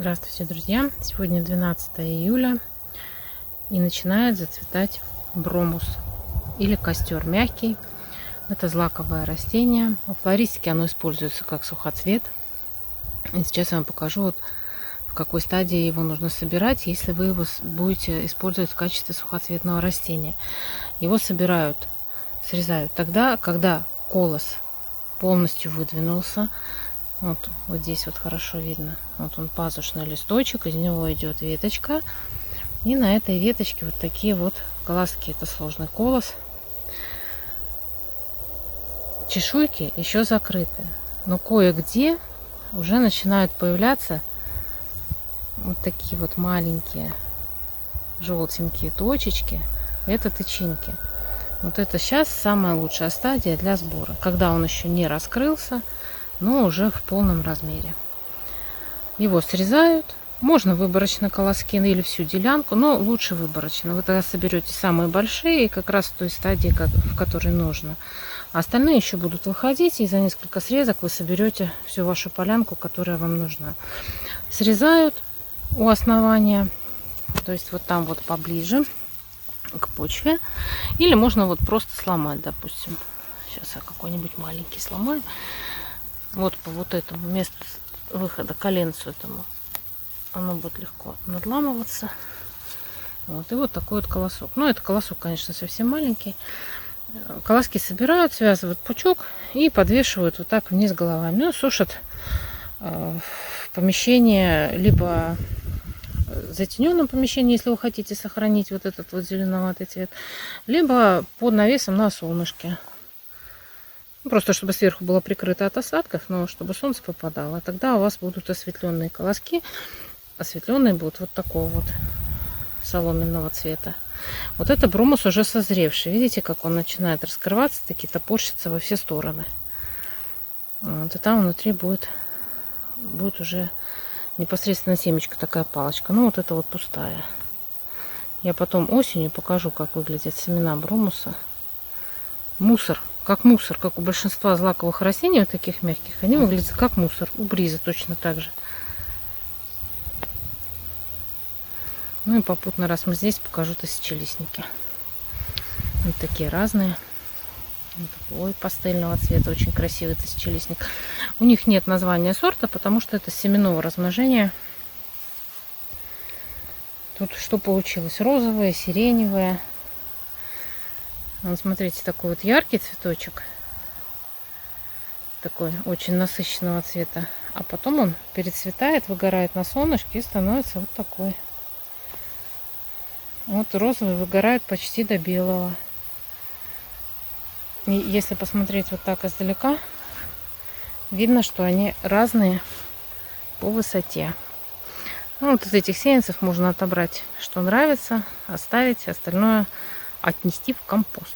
Здравствуйте, друзья! Сегодня 12 июля и начинает зацветать бромус или костер мягкий. Это злаковое растение. В флористике оно используется как сухоцвет. И сейчас я вам покажу, в какой стадии его нужно собирать, если вы его будете использовать в качестве сухоцветного растения. Его срезают тогда, когда колос полностью выдвинулся. Вот здесь вот хорошо видно. Вот он, пазушный листочек, из него идет веточка. И на этой веточке вот такие вот колоски. Это сложный колос. Чешуйки еще закрыты. Но кое-где уже начинают появляться вот такие вот маленькие желтенькие точечки. Это тычинки. Вот это сейчас самая лучшая стадия для сбора. Когда он еще не раскрылся, но уже в полном размере. Его срезают. Можно выборочно колоски или всю делянку, но лучше выборочно. Вы тогда соберете самые большие и как раз в той стадии, в которой нужно. А остальные еще будут выходить, и за несколько срезок вы соберете всю вашу полянку, которая вам нужна. Срезают у основания, то есть вот там вот поближе к почве. Или можно вот просто сломать, допустим. Сейчас я какой-нибудь маленький сломаю. Вот по вот этому месту выхода, коленцу этому, оно будет легко надламываться. Вот, и вот такой вот колосок. Ну, это колосок, конечно, совсем маленький. Колоски собирают, связывают пучок и подвешивают вот так вниз головами. Ну, сушат в помещении, либо в затененном помещении, если вы хотите сохранить вот этот вот зеленоватый цвет, либо под навесом на солнышке. Просто чтобы сверху было прикрыто от осадков, но чтобы солнце попадало. Тогда у вас будут осветленные колоски. Осветленные будут вот такого вот соломенного цвета. Вот это бромус уже созревший. Видите, как он начинает раскрываться, таки топорщится во все стороны. Вот, и там внутри будет уже непосредственно семечко, такая палочка. Ну, вот это вот пустая. Я потом осенью покажу, как выглядят семена бромуса. Мусор. Как мусор, как у большинства злаковых растений, вот таких мягких, они выглядят как мусор. У бриза точно так же. Ну и попутно, раз мы здесь, покажу тысячелистники. Вот такие разные. Вот такой пастельного цвета, очень красивый тысячелистник. У них нет названия сорта, потому что это семенного размножения. Тут что получилось? Розовое, сиреневое. Вот смотрите, такой вот яркий цветочек. Такой очень насыщенного цвета. А потом он перецветает, выгорает на солнышке и становится вот такой. Вот розовый выгорает почти до белого. И если посмотреть вот так издалека, видно, что они разные по высоте. Ну, вот из этих сеянцев можно отобрать, что нравится, оставить, остальное отнести в компост.